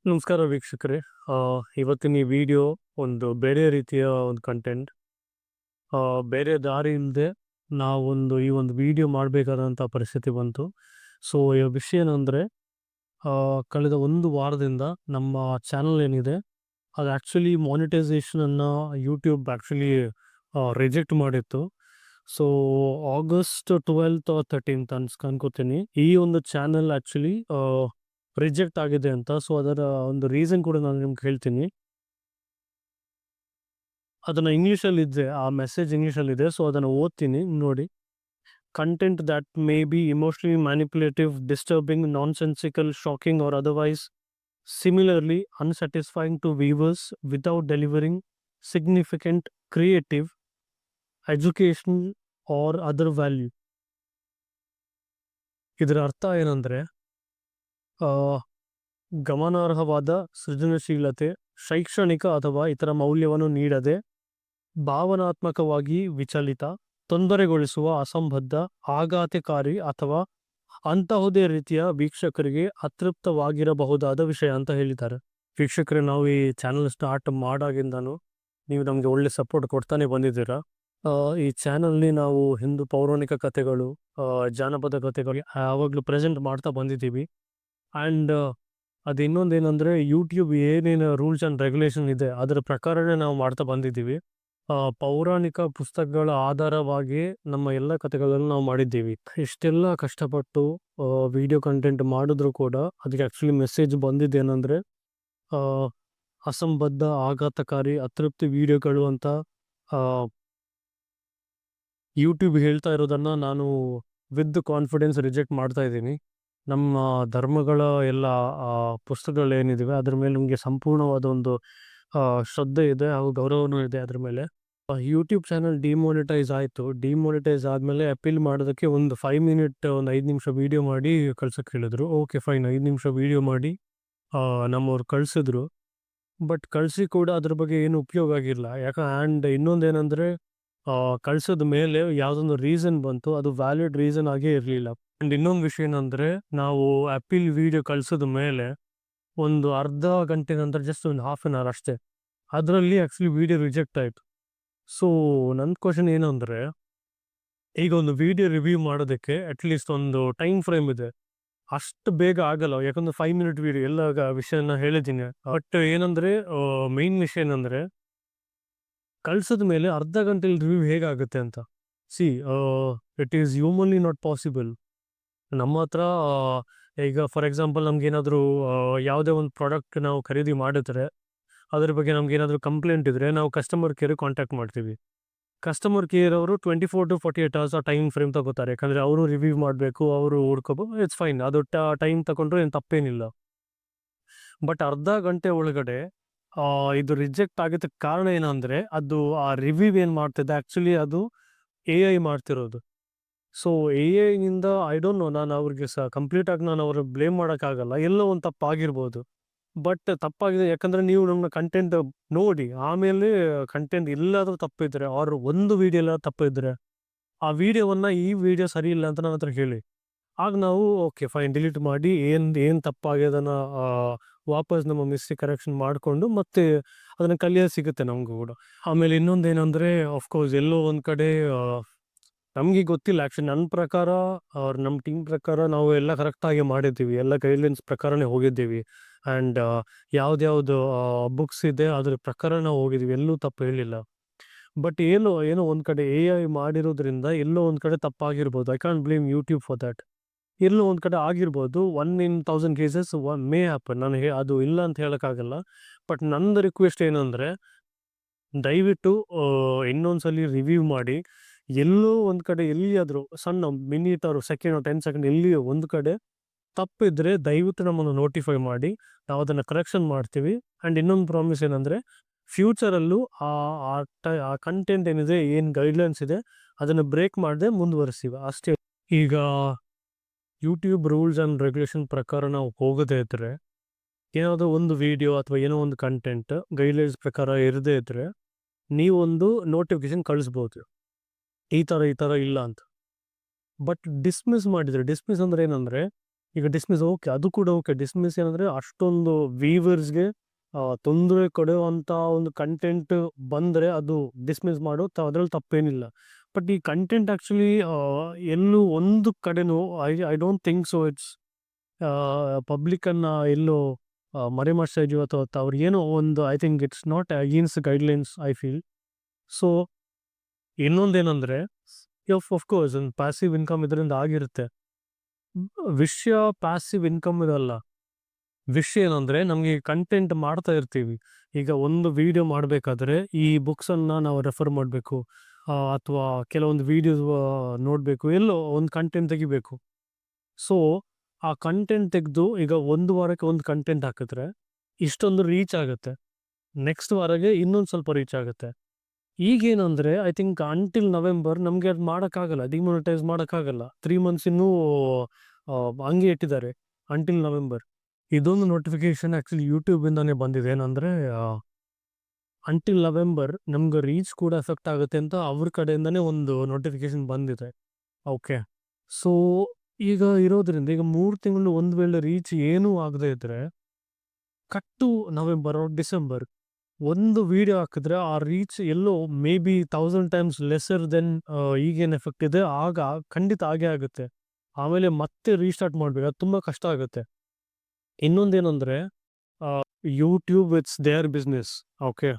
ನಮಸ್ಕಾರ ವೀಕ್ಷಕರೇ. ಆ, ಇವತ್ತಿನ ಈ ವಿಡಿಯೋ ಒಂದು ಬೇರೆ ರೀತಿಯ ಒಂದು ಕಂಟೆಂಟ್. ಬೇರೆ ದಾರಿ ಇಲ್ಲದೆ ನಾವೊಂದು ಈ ಒಂದು ವಿಡಿಯೋ ಮಾಡಬೇಕಾದಂಥ ಪರಿಸ್ಥಿತಿ ಬಂತು. ಸೊ ಈ ವಿಷಯ ಏನಂದರೆ, ಕಳೆದ ಒಂದು ವಾರದಿಂದ ನಮ್ಮ ಚಾನಲ್ ಏನಿದೆ ಅದು ಆ್ಯಕ್ಚುಲಿ ಮಾನಿಟೈಸೇಷನನ್ನು ಯೂಟ್ಯೂಬ್ ಆ್ಯಕ್ಚುಲಿ ರಿಜೆಕ್ಟ್ ಮಾಡಿತ್ತು. So August 12th or 13th ಅನ್ಕೋತೀನಿ ಈ ಒಂದು ಚಾನಲ್ ಆ್ಯಕ್ಚುಲಿ ರಿಜೆಕ್ಟ್ ಆಗಿದೆ ಅಂತ. ಸೊ ಅದರ ಒಂದು ರೀಸನ್ ಕೂಡ ನಾನು ನಿಮ್ಗೆ ಹೇಳ್ತೀನಿ. ಅದನ್ನು ಇಂಗ್ಲೀಷಲ್ಲಿದೆ, ಆ ಮೆಸೇಜ್ ಇಂಗ್ಲೀಷಲ್ಲಿದೆ. ಸೊ ಅದನ್ನು ಓದ್ತೀನಿ, ನೋಡಿ. Content that may be emotionally manipulative, disturbing, nonsensical, shocking or otherwise similarly unsatisfying to viewers without delivering significant creative, education or other value. ಇದರ ಅರ್ಥ ಏನಂದರೆ, ಗಮನಾರ್ಹವಾದ ಸೃಜನಶೀಲತೆ, ಶೈಕ್ಷಣಿಕ ಅಥವಾ ಇತರ ಮೌಲ್ಯವನ್ನು ನೀಡದೆ ಭಾವನಾತ್ಮಕವಾಗಿ ವಿಚಲಿತ, ತೊಂದರೆಗೊಳಿಸುವ, ಅಸಂಬದ್ಧ, ಆಘಾತಕಾರಿ ಅಥವಾ ಅಂತಹುದೇ ರೀತಿಯ ವೀಕ್ಷಕರಿಗೆ ಅತೃಪ್ತವಾಗಿರಬಹುದಾದ ವಿಷಯ ಅಂತ ಹೇಳಿದ್ದಾರೆ. ವೀಕ್ಷಕರೇ, ನಾವು ಈ ಚಾನಲ್ ಸ್ಟಾರ್ಟ್ ಮಾಡಾಗಿಂದನೂ ನೀವು ನಮಗೆ ಒಳ್ಳೆ ಸಪೋರ್ಟ್ ಕೊಡ್ತಾನೆ ಬಂದಿದ್ದೀರಾ. ಈ ಚಾನಲ್ನಿ ನಾವು ಹಿಂದೂ ಪೌರಾಣಿಕ ಕಥೆಗಳು, ಜಾನಪದ ಕಥೆಗಳು ಯಾವಾಗಲೂ ಪ್ರೆಸೆಂಟ್ ಮಾಡ್ತಾ ಬಂದಿದ್ದೀವಿ. ಆ್ಯಂಡ್ ಅದು ಇನ್ನೊಂದೇನೆಂದರೆ, ಯೂಟ್ಯೂಬ್ ಏನೇನು ರೂಲ್ಸ್ ಆ್ಯಂಡ್ ರೆಗ್ಯುಲೇಷನ್ ಇದೆ ಅದರ ಪ್ರಕಾರನೇ ನಾವು ಮಾಡ್ತಾ ಬಂದಿದ್ದೀವಿ. ಪೌರಾಣಿಕ ಪುಸ್ತಕಗಳ ಆಧಾರವಾಗಿ ನಮ್ಮ ಎಲ್ಲ ಕಥೆಗಳನ್ನು ನಾವು ಮಾಡಿದ್ದೀವಿ. ಇಷ್ಟೆಲ್ಲ ಕಷ್ಟಪಟ್ಟು ವಿಡಿಯೋ ಕಂಟೆಂಟ್ ಮಾಡಿದ್ರೂ ಕೂಡ ಅದಕ್ಕೆ ಆ್ಯಕ್ಚುಲಿ ಮೆಸೇಜ್ ಬಂದಿದ್ದೇನೆಂದರೆ, ಅಸಂಬದ್ಧ, ಆಘಾತಕಾರಿ, ಅತೃಪ್ತಿ ವಿಡಿಯೋಗಳು ಅಂತ ಯೂಟ್ಯೂಬ್ ಹೇಳ್ತಾ ಇರೋದನ್ನು ನಾನು ವಿತ್ ಕಾನ್ಫಿಡೆನ್ಸ್ ರಿಜೆಕ್ಟ್ ಮಾಡ್ತಾ ಇದ್ದೀನಿ. ನಮ್ಮ ಧರ್ಮಗಳ ಎಲ್ಲ ಪುಸ್ತಕಗಳೇನಿವೆ ಅದ್ರ ಮೇಲೆ ನಮಗೆ ಸಂಪೂರ್ಣವಾದ ಒಂದು ಶ್ರದ್ಧೆ ಇದೆ ಹಾಗೂ ಗೌರವನೂ ಇದೆ ಅದ್ರ ಮೇಲೆ. ಯೂಟ್ಯೂಬ್ ಚಾನಲ್ ಡಿಮೋನಿಟೈಸ್ ಆಯಿತು. ಡಿಮೋನಿಟೈಸ್ ಆದಮೇಲೆ ಅಪೀಲ್ ಮಾಡೋದಕ್ಕೆ ಒಂದು 5 ಮಿನಿಟ್, ಒಂದು 5 ನಿಮಿಷ ವೀಡಿಯೋ ಮಾಡಿ ಕಳ್ಸೋಕ್ಕೆ ಹೇಳಿದ್ರು. ಓಕೆ ಫೈನ್, 5 ನಿಮಿಷ ವೀಡಿಯೋ ಮಾಡಿ ನಮ್ಮವ್ರು ಕಳಿಸಿದ್ರು. ಬಟ್ ಕಳಿಸಿ ಕೂಡ ಅದ್ರ ಬಗ್ಗೆ ಏನು ಉಪಯೋಗ ಆಗಿಲ್ಲ. ಆ್ಯಂಡ್ ಇನ್ನೊಂದೇನೆಂದರೆ, ಕಳ್ಸಿದ ಮೇಲೆ ಯಾವುದೊಂದು ರೀಸನ್ ಬಂತು, ಅದು ವ್ಯಾಲಿಡ್ ರೀಸನ್ ಆಗೇ ಇರಲಿಲ್ಲ. ಆ್ಯಂಡ್ ಇನ್ನೊಂದು ವಿಷಯ ಏನಂದರೆ, ನಾವು ಅಪೀಲ್ ವಿಡಿಯೋ ಕಳಿಸಿದ ಮೇಲೆ ಒಂದು ಅರ್ಧ ಗಂಟೆ ನಂತರ, ಜಸ್ಟ್ ಒಂದು ಹಾಫ್ ಆನ್ ಅವರ್ ಅಷ್ಟೇ, ಅದರಲ್ಲಿ ಆ್ಯಕ್ಚುಲಿ ವಿಡಿಯೋ ರಿಜೆಕ್ಟ್ ಆಯಿತು. ಸೊ ನನ್ನ ಕ್ವಶನ್ ಏನು ಅಂದರೆ, ಈಗ ಒಂದು ವಿಡಿಯೋ ರಿವ್ಯೂ ಮಾಡೋದಕ್ಕೆ ಅಟ್ಲೀಸ್ಟ್ ಒಂದು ಟೈಮ್ ಫ್ರೇಮ್ ಇದೆ. ಅಷ್ಟು ಬೇಗ ಆಗಲ್ಲ, ಯಾಕಂದ್ರೆ 5 ಮಿನಿಟ್ ವಿಡಿಯೋ ಎಲ್ಲ ವಿಷಯನ ಹೇಳಿದ್ದೀನಿ. ಬಟ್ ಏನಂದರೆ, ಮೇನ್ ವಿಷಯ ಏನಂದರೆ, ಕಳ್ಸಿದ ಮೇಲೆ ಅರ್ಧ ಗಂಟೆಲಿ ರಿವ್ಯೂ ಹೇಗಾಗುತ್ತೆ ಅಂತ. C, it is humanly not possible. ನಮ್ಮ ಹತ್ರ ಈಗ ಫಾರ್ ಎಕ್ಸಾಂಪಲ್ ನಮಗೇನಾದರೂ ಯಾವುದೇ ಒಂದು ಪ್ರಾಡಕ್ಟ್ ನಾವು ಖರೀದಿ ಮಾಡಿದ್ರೆ ಅದ್ರ ಬಗ್ಗೆ ನಮಗೇನಾದರೂ ಕಂಪ್ಲೇಂಟ್ ಇದ್ದರೆ ನಾವು ಕಸ್ಟಮರ್ ಕೇರಿಗೆ ಕಾಂಟ್ಯಾಕ್ಟ್ ಮಾಡ್ತೀವಿ. ಕಸ್ಟಮರ್ ಕೇರ್ ಅವರು 24 to 48 hours ಟೈಮ್ ಫ್ರೇಮ್ ತಗೋತಾರೆ. ಯಾಕಂದರೆ ಅವರು ರಿವ್ಯೂ ಮಾಡಬೇಕು, ಅವರು ಹುಡ್ಕೋಬೇಕು. ಇಟ್ಸ್ ಫೈನ್, ಅದು ಟೈಮ್ ತಗೊಂಡ್ರೆ ಏನು ತಪ್ಪೇನಿಲ್ಲ. ಬಟ್ ಅರ್ಧ ಗಂಟೆ ಒಳಗಡೆ ಇದು ರಿಜೆಕ್ಟ್ ಆಗಿದ್ದಕ್ಕೆ ಕಾರಣ ಏನಂದರೆ, ಅದು ಆ ರಿವ್ಯೂ ಏನು ಮಾಡ್ತಿದ್ದೆ ಆ್ಯಕ್ಚುಲಿ ಅದು AI ಮಾಡ್ತಿರೋದು. ಸೊ AI ನಿಂದ ಐ ಡೋಂಟ್ ನೋ, ನಾನು ಅವ್ರಿಗೆ ಕಂಪ್ಲೀಟಾಗಿ ನಾನು ಅವ್ರಿಗೆ ಬ್ಲೇಮ್ ಮಾಡೋಕ್ಕಾಗಲ್ಲ. ಎಲ್ಲೋ ಒಂದು ತಪ್ಪಾಗಿರ್ಬೋದು. ಬಟ್ ತಪ್ಪಾಗಿದೆ, ಯಾಕಂದರೆ ನೀವು ನಮ್ಮ ಕಂಟೆಂಟ್ ನೋಡಿ ಆಮೇಲೆ ಕಂಟೆಂಟ್ ಎಲ್ಲಾದರೂ ತಪ್ಪಿದ್ರೆ ಆರ್ ಒಂದು ವಿಡಿಯೋ ಎಲ್ಲ ತಪ್ಪಿದ್ರೆ ಆ ವಿಡಿಯೋವನ್ನು ಈ ವಿಡಿಯೋ ಸರಿ ಇಲ್ಲ ಅಂತ ನನ್ನ ಹತ್ರ ಹೇಳಿ. ಆಗ ನಾವು ಓಕೆ ಫೈನ್ ಡಿಲೀಟ್ ಮಾಡಿ ಏನು ತಪ್ಪಾಗ್ಯದನ್ನು ವಾಪಸ್ ನಮ್ಮ ಮಿಸ್ಟೇಕ್ ಕರೆಕ್ಷನ್ ಮಾಡಿಕೊಂಡು ಮತ್ತೆ ಅದನ್ನು ಕಲಿಯೋದು ಸಿಗುತ್ತೆ ನಮಗೂ ಕೂಡ. ಆಮೇಲೆ ಇನ್ನೊಂದೇನೆಂದರೆ, ಆಫ್ಕೋರ್ಸ್ ಎಲ್ಲೋ ಒಂದು ಕಡೆ ನಮಗೆ ಗೊತ್ತಿಲ್ಲ. ಆ್ಯಕ್ಚುಲಿ ನನ್ನ ಪ್ರಕಾರ ಅವ್ರು ನಮ್ಮ ಟೀಮ್ ಪ್ರಕಾರ ನಾವು ಎಲ್ಲ ಕರೆಕ್ಟಾಗಿ ಮಾಡಿದ್ದೀವಿ, ಎಲ್ಲ ಗೈಡ್ಲೈನ್ಸ್ ಪ್ರಕಾರನೇ ಹೋಗಿದ್ದೀವಿ. ಆ್ಯಂಡ್ ಯಾವ್ದ್ಯಾವುದು ಬುಕ್ಸ್ ಇದೆ ಅದ್ರ ಪ್ರಕಾರ ನಾವು ಹೋಗಿದ್ದೀವಿ, ಎಲ್ಲೂ ತಪ್ಪು ಹೇಳಿಲ್ಲ. ಬಟ್ ಏನೋ ಒಂದು ಕಡೆ AI ಮಾಡಿರೋದ್ರಿಂದ ಎಲ್ಲೋ ಒಂದು ಕಡೆ ತಪ್ಪಾಗಿರ್ಬೋದು. I can't blame YouTube for that. ಎಲ್ಲೋ ಒಂದು ಕಡೆ ಆಗಿರ್ಬೋದು. 1 in 1000 ಕೇಸಸ್ ಮೇ ಹ್ಯಾಪನ್. ನನಗೆ ಅದು ಇಲ್ಲ ಅಂತ ಹೇಳೋಕ್ಕಾಗಲ್ಲ. ಬಟ್ ನಂದು ರಿಕ್ವೆಸ್ಟ್ ಏನಂದರೆ, ದಯವಿಟ್ಟು ಇನ್ನೊಂದ್ಸಲಿ ರಿವ್ಯೂ ಮಾಡಿ. ಎಲ್ಲೋ ಒಂದು ಕಡೆ ಎಲ್ಲಿಯಾದರೂ ಸಣ್ಣ ಮಿನಿಟ್ ಆರು ಸೆಕೆಂಡ್ 10 ಸೆಕೆಂಡ್ ಎಲ್ಲಿಯೋ ಒಂದು ಕಡೆ ತಪ್ಪಿದ್ರೆ ದಯವಿಟ್ಟು ನಮ್ಮನ್ನು ನೋಟಿಫೈ ಮಾಡಿ, ನಾವು ಅದನ್ನು ಕರೆಕ್ಷನ್ ಮಾಡ್ತೀವಿ. ಆ್ಯಂಡ್ ಇನ್ನೊಂದು ಪ್ರಾಮಿಸ್ ಏನಂದರೆ, ಫ್ಯೂಚರಲ್ಲೂ ಆ ಕಂಟೆಂಟ್ ಏನಿದೆ, ಏನು ಗೈಡ್ಲೈನ್ಸ್ ಇದೆ ಅದನ್ನು ಬ್ರೇಕ್ ಮಾಡದೆ ಮುಂದುವರಿಸ್ತೀವಿ ಅಷ್ಟೇ. ಈಗ ಯೂಟ್ಯೂಬ್ ರೂಲ್ಸ್ ಆ್ಯಂಡ್ ರೆಗ್ಯುಲೇಷನ್ ಪ್ರಕಾರ ನಾವು ಹೋಗದೇ ಇದ್ದರೆ, ಏನಾದರೂ ಒಂದು ವಿಡಿಯೋ ಅಥವಾ ಏನೋ ಒಂದು ಕಂಟೆಂಟ್ ಗೈಡ್ಲೈನ್ಸ್ ಪ್ರಕಾರ ಇರದೇ ಇದ್ದರೆ, ನೀವೊಂದು ನೋಟಿಫಿಕೇಶನ್ ಕಳಿಸ್ಬೋದು, ಈ ಥರ ಇಲ್ಲ ಅಂತ. ಬಟ್ ಡಿಸ್ಮಿಸ್ ಮಾಡಿದರೆ, ಡಿಸ್ಮಿಸ್ ಅಂದರೆ ಏನಂದರೆ, ಈಗ ಡಿಸ್ಮಿಸ್ ಓಕೆ, ಅದು ಕೂಡ ಓಕೆ. ಡಿಸ್ಮಿಸ್ ಏನಂದ್ರೆ ಅಷ್ಟೊಂದು ವ್ಯೂವರ್ಸ್‌ಗೆ ತೊಂದರೆ ಕೊಡುವಂಥ ಒಂದು ಕಂಟೆಂಟ್ ಬಂದ್ರೆ ಅದು ಡಿಸ್ಮಿಸ್ ಮಾಡು, ಅದ್ರಲ್ಲಿ ತಪ್ಪೇನಿಲ್ಲ. ಬಟ್ ಈ ಕಂಟೆಂಟ್ ಆಕ್ಚುಲಿ ಎಲ್ಲೂ ಒಂದು ಕಡೆನೂ I don't think so it's ಪಬ್ಲಿಕನ್ನ ಎಲ್ಲೋ ಮರೆಮಾಚ್ತಾ ಇದೀವಿ ಅಥವಾ ಅವ್ರಿಗೇನೋ ಒಂದು I think it's not against guidelines I feel. So ಇನ್ನೊಂದೇನಂದ್ರೆ ಆಫ್ ಕೋರ್ಸ್ ಒಂದು ಪ್ಯಾಸಿವ್ ಇನ್ಕಮ್ ಇದರಿಂದ ಆಗಿರುತ್ತೆ. ವಿಷಯ ಪ್ಯಾಸಿವ್ ಇನ್ಕಮ್ ಇದಲ್ಲ. ವಿಷಯ ಏನಂದ್ರೆ ನಮಗೆ ಕಂಟೆಂಟ್ ಮಾಡ್ತಾ ಇರ್ತೀವಿ. ಈಗ ಒಂದು ವಿಡಿಯೋ ಮಾಡಬೇಕಾದ್ರೆ ಈ ಬುಕ್ಸನ್ನು ನಾವು ರೆಫರ್ ಮಾಡಬೇಕು, ಅಥವಾ ಕೆಲವೊಂದು ವಿಡಿಯೋಸ್ ನೋಡಬೇಕು, ಎಲ್ಲೋ ಒಂದು ಕಂಟೆಂಟ್ ತೆಗಿಬೇಕು. ಸೊ ಆ ಕಂಟೆಂಟ್ ತೆಗೆದು ಈಗ ಒಂದು ವಾರಕ್ಕೆ ಒಂದು ಕಂಟೆಂಟ್ ಹಾಕಿದ್ರೆ ಇಷ್ಟೊಂದು ರೀಚ್ ಆಗುತ್ತೆ, ನೆಕ್ಸ್ಟ್ ವಾರಕ್ಕೆ ಇನ್ನೊಂದು ಸ್ವಲ್ಪ ರೀಚ್ ಆಗುತ್ತೆ. ಈಗೇನಂದ್ರೆ ಐ ಥಿಂಕ್ ಅಂಟಿಲ್ ನವೆಂಬರ್ ನಮಗೆ ಅದು ಮಾಡೋಕ್ಕಾಗಲ್ಲ, ಡಿಮಾನಿಟೈಸ್ ಮಾಡೋಕ್ಕಾಗಲ್ಲ. 3 ಮಂತ್ಸ್ ಇನ್ನೂ ಹಂಗೆ ಇಟ್ಟಿದ್ದಾರೆ ಅಂಟಿಲ್ ನವೆಂಬರ್. ಇದೊಂದು ನೋಟಿಫಿಕೇಶನ್ ಆ್ಯಕ್ಚುಲಿ ಯೂಟ್ಯೂಬಿಂದಾನೇ ಬಂದಿದೆ. ಏನಂದರೆ ಅಂಟಿಲ್ ನವೆಂಬರ್ ನಮ್ಗೆ ರೀಚ್ ಕೂಡ ಎಫೆಕ್ಟ್ ಆಗುತ್ತೆ ಅಂತ ಅವ್ರ ಕಡೆಯಿಂದನೇ ಒಂದು ನೋಟಿಫಿಕೇಶನ್ ಬಂದಿದೆ. ಓಕೆ, ಸೊ ಈಗ ಇರೋದ್ರಿಂದ ಈಗ 3 ತಿಂಗಳು ಒಂದು ವೇಳೆ ರೀಚ್ ಏನೂ ಆಗದೆ ಇದ್ದರೆ ಕಟ್ಟು ನವೆಂಬರ್ ಡಿಸೆಂಬರ್ ಒಂದು ವಿಡಿಯೋ ಹಾಕಿದ್ರೆ ಆ reach yellow may be 1000 times lesser then ಈಗೇನು ಎಫೆಕ್ಟ್ ಇದೆ ಆಗ ಖಂಡಿತ ಆಗೇ ಆಗುತ್ತೆ. ಆಮೇಲೆ ಮತ್ತೆ ರೀಸ್ಟಾರ್ಟ್ ಮಾಡಬೇಕು, ಅದು ತುಂಬ ಕಷ್ಟ ಆಗುತ್ತೆ. ಇನ್ನೊಂದೇನೆಂದರೆ YouTube it's their business. Okay,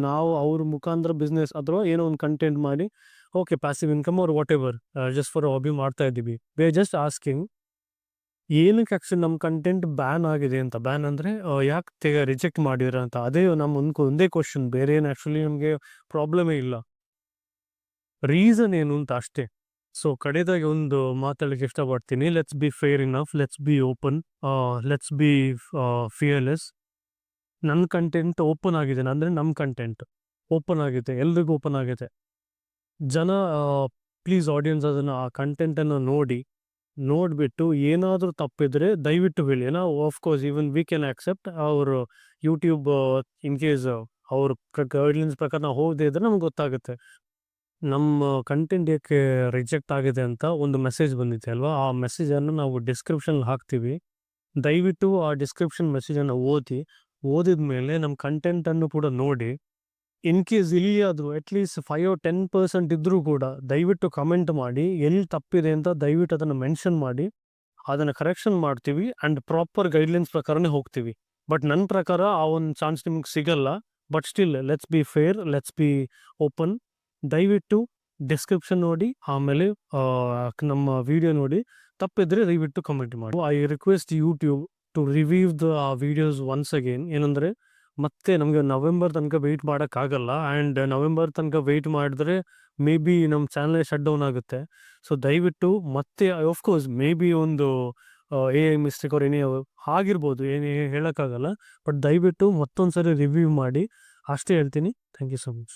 ನಾವು ಅವ್ರ ಮುಖಾಂತರ ಬಿಸ್ನೆಸ್ ಅಥವಾ ಏನೋ ಒಂದು ಕಂಟೆಂಟ್ ಮಾಡಿ okay passive income or whatever just for hobby ಮಾಡ್ತಾ ಇದ್ದೀವಿ. ವಿ ಆರ್ ಜಸ್ಟ್ ಆಸ್ಕಿಂಗ್ ಏನಕ್ಕೆ ಆ್ಯಕ್ಚುಲಿ ನಮ್ಮ ಕಂಟೆಂಟ್ ಬ್ಯಾನ್ ಆಗಿದೆ ಅಂತ. ಬ್ಯಾನ್ ಅಂದರೆ ಯಾಕೆ ರಿಜೆಕ್ಟ್ ಮಾಡಿದ್ರ ಅಂತ. ಅದೇ ನಮ್ಮ ಒಂದೇ ಕ್ವಶನ್, ಬೇರೆ ಏನು ಆ್ಯಕ್ಚುಲಿ ನಮಗೆ ಪ್ರಾಬ್ಲಮೇ ಇಲ್ಲ. ರೀಸನ್ ಏನು ಅಂತ ಅಷ್ಟೇ. ಸೊ ಕಡೆದಾಗಿ ಒಂದು ಮಾತಾಡಲಿಕ್ಕೆ ಇಷ್ಟಪಡ್ತೀನಿ. Let's be fair enough, let's be open, let's be fearless. ನನ್ನ ಕಂಟೆಂಟ್ ಓಪನ್ ಆಗಿದೆ, ಅಂದರೆ ನಮ್ಮ ಕಂಟೆಂಟ್ ಓಪನ್ ಆಗಿದೆ, ಎಲ್ರಿಗೂ ಓಪನ್ ಆಗಿದೆ. ಜನ ಪ್ಲೀಸ್ ಆಡಿಯನ್ಸ್ ಅದನ್ನು ಆ ಕಂಟೆಂಟನ್ನು ನೋಡಿಬಿಟ್ಟು ಏನಾದರೂ ತಪ್ಪಿದ್ರೆ ದಯವಿಟ್ಟು ಹೇಳಿ. ನಾವು of course even we can accept ಅವರು ಯೂಟ್ಯೂಬ್ ಇನ್ ಕೇಸ್ ಅವ್ರ ಗೈಡ್ಲೈನ್ಸ್ ಪ್ರಕಾರ ನಾವು ಹೋಗದೇ ಇದ್ರೆ ನಮ್ಗೆ ಗೊತ್ತಾಗುತ್ತೆ. ನಮ್ಮ ಕಂಟೆಂಟ್ ಏಕೆ ರಿಜೆಕ್ಟ್ ಆಗಿದೆ ಅಂತ ಒಂದು ಮೆಸೇಜ್ ಬಂದಿದೆ ಅಲ್ವಾ, ಆ ಮೆಸೇಜನ್ನು ನಾವು ಡಿಸ್ಕ್ರಿಪ್ಷನ್ಗೆ ಹಾಕ್ತೀವಿ. ದಯವಿಟ್ಟು ಆ ಡಿಸ್ಕ್ರಿಪ್ಷನ್ ಮೆಸೇಜನ್ನು ಓದಿದ ಮೇಲೆ ನಮ್ಮ ಕಂಟೆಂಟನ್ನು ಕೂಡ ನೋಡಿ. ಇನ್ ಕೇಸ್ ಇಲ್ಲಿಯಾದರೂ ಅಟ್ಲೀಸ್ಟ್ 5 or 10% ಇದ್ದರೂ ಕೂಡ ದಯವಿಟ್ಟು ಕಮೆಂಟ್ ಮಾಡಿ, ಎಲ್ಲಿ ತಪ್ಪಿದೆ ಅಂತ ದಯವಿಟ್ಟು ಅದನ್ನು ಮೆನ್ಷನ್ ಮಾಡಿ. ಅದನ್ನು ಕರೆಕ್ಷನ್ ಮಾಡ್ತೀವಿ ಆ್ಯಂಡ್ ಪ್ರಾಪರ್ ಗೈಡ್ಲೈನ್ಸ್ ಪ್ರಕಾರನೇ ಹೋಗ್ತೀವಿ. ಬಟ್ ನನ್ನ ಪ್ರಕಾರ ಆ ಒಂದು ಚಾನ್ಸ್ ನಿಮ್ಗೆ ಸಿಗಲ್ಲ. But still let's be fair, let's be open. ದಯವಿಟ್ಟು ಡಿಸ್ಕ್ರಿಪ್ಷನ್ ನೋಡಿ, ಆಮೇಲೆ ನಮ್ಮ ವಿಡಿಯೋ ನೋಡಿ. ತಪ್ಪಿದ್ರೆ ದಯವಿಟ್ಟು ಕಮೆಂಟ್ ಮಾಡಿ. I request YouTube to review the videos once again. ಏನಂದರೆ ಮತ್ತೆ ನಮಗೆ ನವೆಂಬರ್ ತನಕ ವೆಯ್ಟ್ ಮಾಡೋಕ್ಕಾಗಲ್ಲ. ಆ್ಯಂಡ್ ನವೆಂಬರ್ ತನಕ ವೆಯ್ಟ್ ಮಾಡಿದ್ರೆ ಮೇ ಬಿ ನಮ್ಮ ಚಾನಲ್ ಶಟ್ ಡೌನ್ ಆಗುತ್ತೆ. ಸೊ ದಯವಿಟ್ಟು ಮತ್ತೆ ಆಫ್ಕೋರ್ಸ್ ಮೇ ಬಿ ಒಂದು AI ಮಿಸ್ಟೇಕ್ ಅವ್ರು ಏನೇ ಆಗಿರ್ಬೋದು, ಏನೇ ಹೇಳೋಕ್ಕಾಗಲ್ಲ. ಬಟ್ ದಯವಿಟ್ಟು ಮತ್ತೊಂದು ಸರಿ ರಿವ್ಯೂ ಮಾಡಿ, ಅಷ್ಟೇ ಹೇಳ್ತೀನಿ. Thank you so much.